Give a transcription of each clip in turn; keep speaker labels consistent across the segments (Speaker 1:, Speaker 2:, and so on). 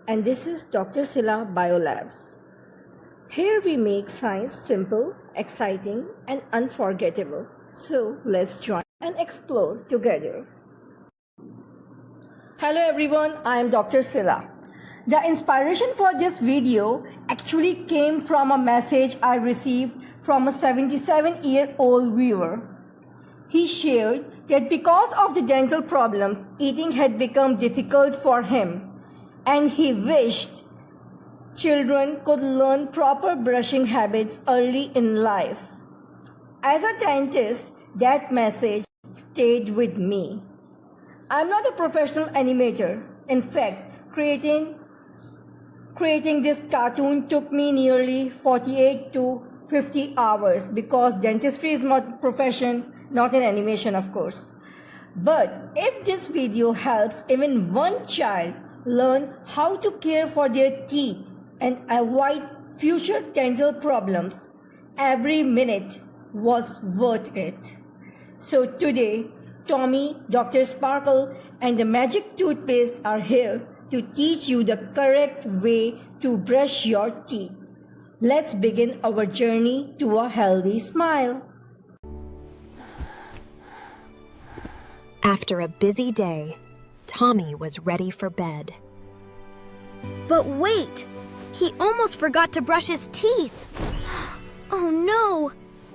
Speaker 1: and this is Dr. Sila Bio Labs. Here we make science simple, exciting, and unforgettable. So let's join and explore together. Hello everyone, I am Dr. Sila. The inspiration for this video actually came from a message I received from a 77-year-old viewer. He shared that because of the dental problems, eating had become difficult for him, and he wished children could learn proper brushing habits early in life. As a dentist, that message stayed with me. I'm not a professional animator. In fact, creating this cartoon took me nearly 48 to 50 hours because dentistry is not a profession, not an animation, of course. But if this video helps even one child learn how to care for their teeth and avoid future dental problems, every minute was worth it. So today, Tommy, Dr. Sparkle, and the magic toothpaste are here to teach you the correct way to brush your teeth. Let's begin our journey to a healthy smile.
Speaker 2: After a busy day, Tommy was ready for bed.
Speaker 3: But wait! He almost forgot to brush his teeth. Oh no!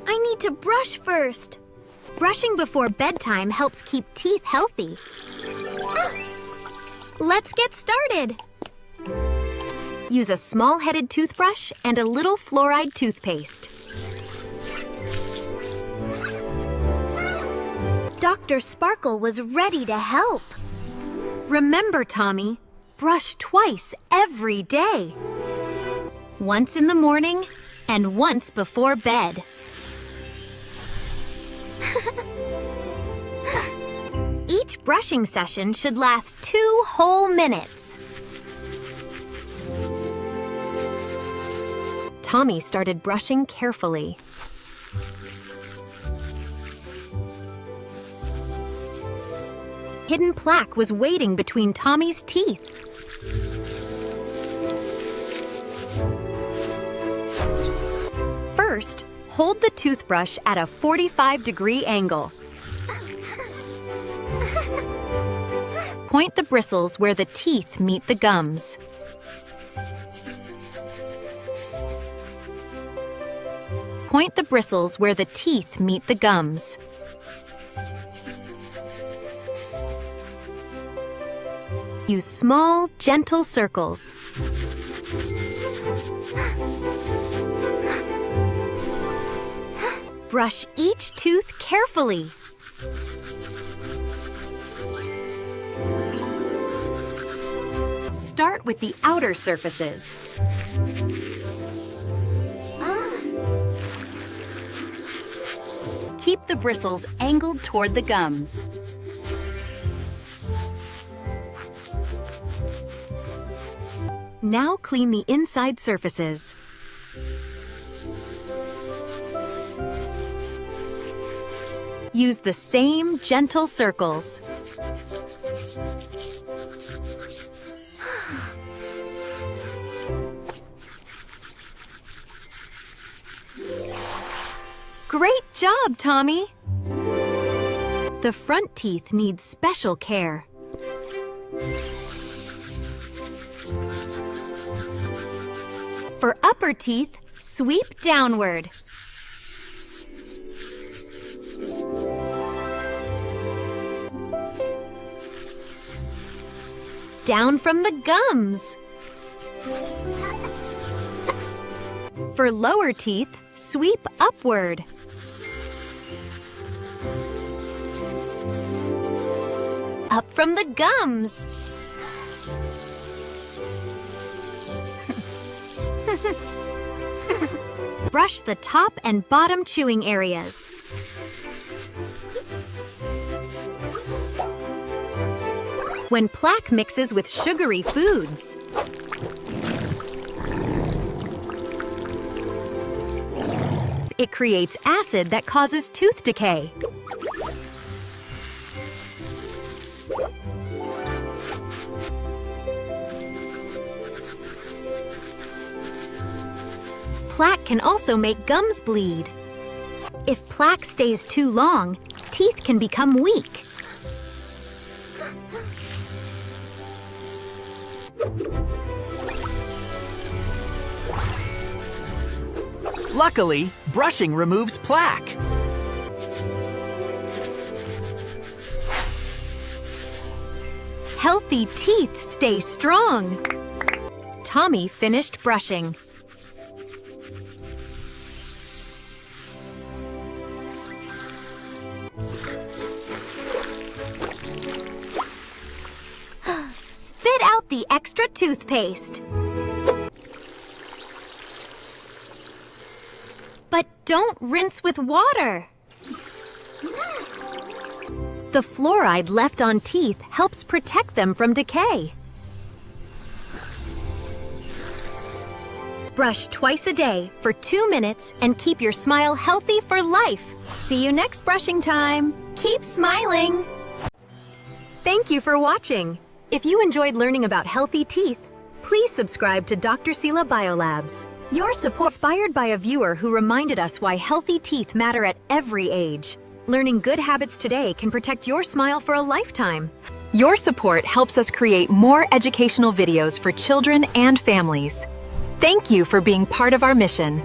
Speaker 3: I need to brush first. Brushing before bedtime helps keep teeth healthy. Let's get started. Use a small-headed toothbrush and a little fluoride toothpaste. Dr. Sparkle was ready to help. Remember, Tommy, brush twice every day. Once in the morning and once before bed. Each brushing session should last 2 whole minutes.
Speaker 2: Tommy started brushing carefully. Hidden plaque was waiting between Tommy's teeth. First, hold the toothbrush at a 45-degree angle. Point the bristles where the teeth meet the gums. Point the bristles where the teeth meet the gums. Use small, gentle circles. Brush each tooth carefully. Start with the outer surfaces. Keep the bristles angled toward the gums. Now clean the inside surfaces. Use the same gentle circles. Great job, Tommy! The front teeth need special care. For upper teeth, sweep downward. Down from the gums. For lower teeth, sweep upward. Up from the gums. Brush the top and bottom chewing areas. When plaque mixes with sugary foods, it creates acid that causes tooth decay. Plaque can also make gums bleed.
Speaker 3: If plaque stays too long, teeth can become weak.
Speaker 4: Luckily, brushing removes plaque.
Speaker 2: Healthy teeth stay strong. Tommy finished brushing.
Speaker 3: Spit out the extra toothpaste.
Speaker 2: But don't rinse with water. The fluoride left on teeth helps protect them from decay. Brush twice a day for 2 minutes and keep your smile healthy for life. See you next brushing time.
Speaker 3: Keep smiling.
Speaker 2: Thank you for watching. If you enjoyed learning about healthy teeth, please subscribe to Dr. Sila Bio Labs. Your support inspired by a viewer who reminded us why healthy teeth matter at every age. Learning good habits today can protect your smile for a lifetime. Your support helps us create more educational videos for children and families. Thank you for being part of our mission.